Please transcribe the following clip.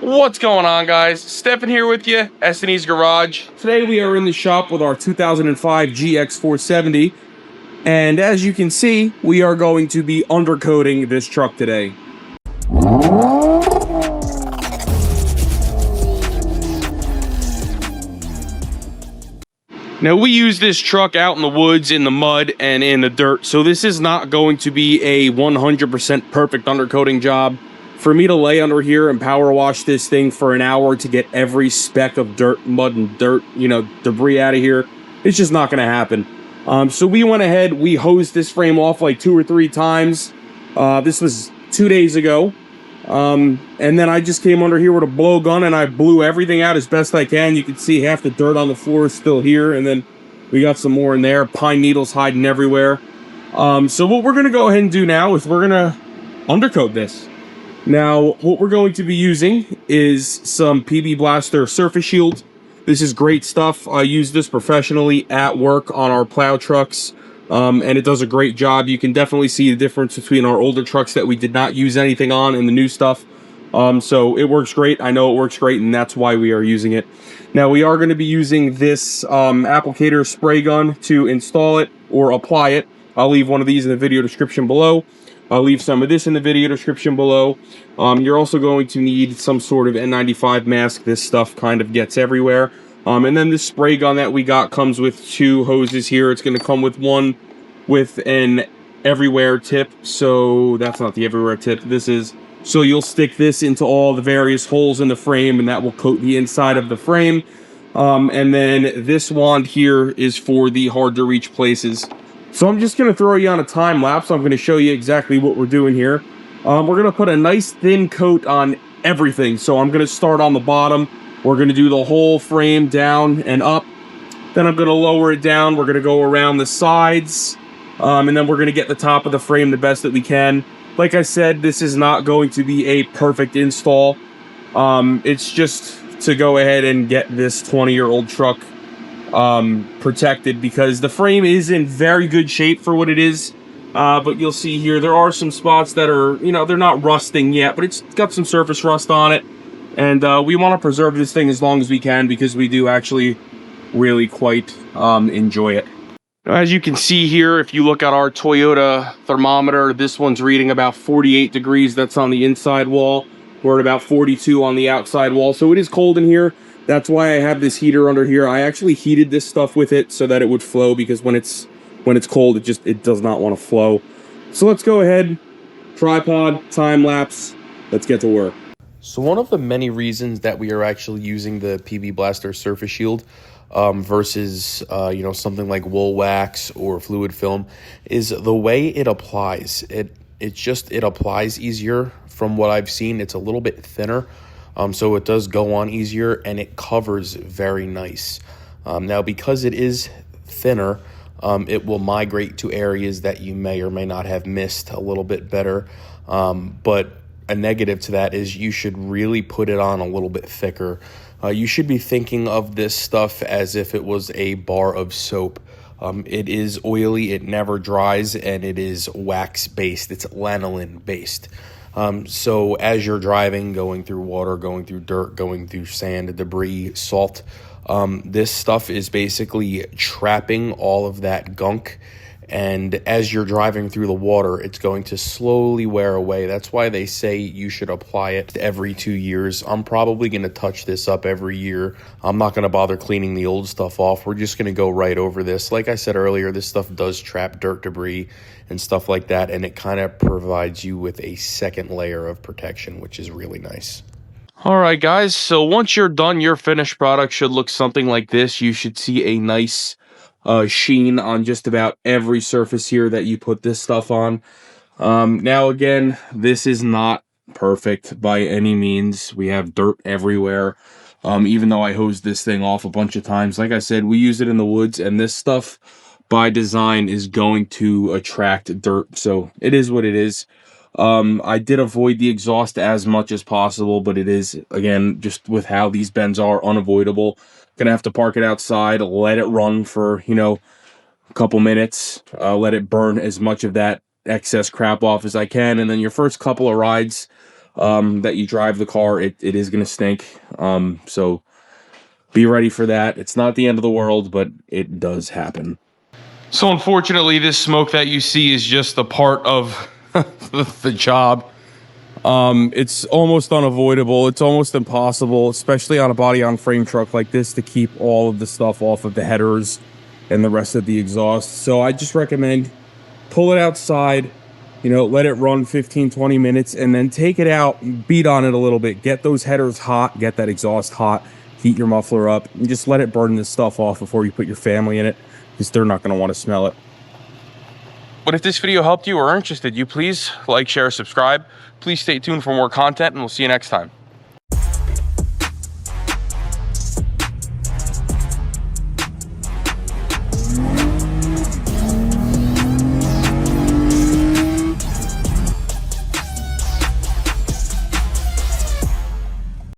What's going on, guys? Stefan here with you, S&E's Garage. Today we are in the shop with our 2005 GX470, and as you can see, we are going to be undercoating this truck today. Now, we use this truck out in the woods, in the mud, and in the dirt, so this is not going to be a 100% perfect undercoating job. For me to lay under here and power wash this thing for an hour to get every speck of dirt, mud, and dirt, debris out of here, it's just not going to happen. So we went ahead, we hosed this frame off like 2 or 3 times. This was 2 days ago. And then I just came under here with a blowgun and I blew everything out as best I can. You can see half the dirt on the floor is still here, and then we got some more in there. Pine needles hiding everywhere. So what we're going to go ahead and do now is we're going to undercoat this. Now, what we're going to be using is some PB Blaster Surface Shield. This is great stuff. I use this professionally at work on our plow trucks, and it does a great job. You can definitely see the difference between our older trucks that we did not use anything on and the new stuff. So it works great. I know it works great, and that's why we are using it. Now, we are going to be using this applicator spray gun to install it or apply it. I'll leave one of these in the video description below. I'll leave some of this in the video description below. You're also going to need some sort of N95 mask. This stuff kind of gets everywhere. And then this spray gun that we got comes with 2 hoses here. It's going to come with one with an everywhere tip. So that's not the everywhere tip. This is, so you'll stick this into all the various holes in the frame, and that will coat the inside of the frame. And then this wand here is for the hard to reach places. So I'm just going to throw you on a time lapse. I'm going to show you exactly what we're doing here. We're going to put a nice thin coat on everything. So I'm going to start on the bottom. We're going to do the whole frame down and up. Then I'm going to lower it down. We're going to go around the sides. And then we're going to get the top of the frame the best that we can. Like I said, this is not going to be a perfect install. It's just to go ahead and get this 20-year-old truck protected, because the frame is in very good shape for what it is. But you'll see here there are some spots that are, they're not rusting yet, but it's got some surface rust on it, and we want to preserve this thing as long as we can, because we do actually really quite enjoy it. Now, as you can see here, if you look at our Toyota thermometer, this one's reading about 48 degrees. That's on the inside wall. We're at about 42 on the outside wall, so it is cold in here. That's why I have this heater under here. I actually heated this stuff with it so that it would flow, because when it's cold, it does not want to flow. So let's go ahead, tripod, time lapse, let's get to work. So one of the many reasons that we are actually using the PB Blaster Surface Shield versus something like wool wax or fluid film is the way it applies. It applies easier. From what I've seen, it's a little bit thinner. So it does go on easier, and it covers very nice. Now, because it is thinner, it will migrate to areas that you may or may not have missed a little bit better. But a negative to that is you should really put it on a little bit thicker. You should be thinking of this stuff as if it was a bar of soap. It is oily, it never dries, and it is wax-based. It's lanolin-based. So as you're driving, going through water, going through dirt, going through sand, debris, salt, this stuff is basically trapping all of that gunk. And as you're driving through the water, it's going to slowly wear away. That's why they say you should apply it every 2 years. I'm probably going to touch this up every year. I'm not going to bother cleaning the old stuff off. We're just going to go right over this. Like I said earlier, this stuff does trap dirt, debris, and stuff like that, and it kind of provides you with a second layer of protection, which is really nice. All right, guys, so once you're done, your finished product should look something like this. You should see a nice sheen on just about every surface here that you put this stuff on. Now, again, this is not perfect by any means. We have dirt everywhere. Even though I hosed this thing off a bunch of times, like I said, we use it in the woods, and this stuff by design is going to attract dirt, so it is what it is. I did avoid the exhaust as much as possible, but it is, again, just with how these bends are, unavoidable. Gonna have to park it outside, let it run for, a couple minutes, let it burn as much of that excess crap off as I can, and then your first couple of rides, that you drive the car, it is going to stink. So be ready for that. It's not the end of the world, but it does happen. So unfortunately, this smoke that you see is just a part of the job. It's almost unavoidable. It's almost impossible, especially on a body-on-frame truck like this, to keep all of the stuff off of the headers and the rest of the exhaust. So I just recommend pull it outside, you know, let it run 15-20 minutes, and then take it out and beat on it a little bit. Get those headers hot, get that exhaust hot, heat your muffler up, and just let it burn this stuff off before you put your family in it, because they're not going to want to smell it. But if this video helped you or are interested, you please like, share, subscribe. Please stay tuned for more content, and we'll see you next time.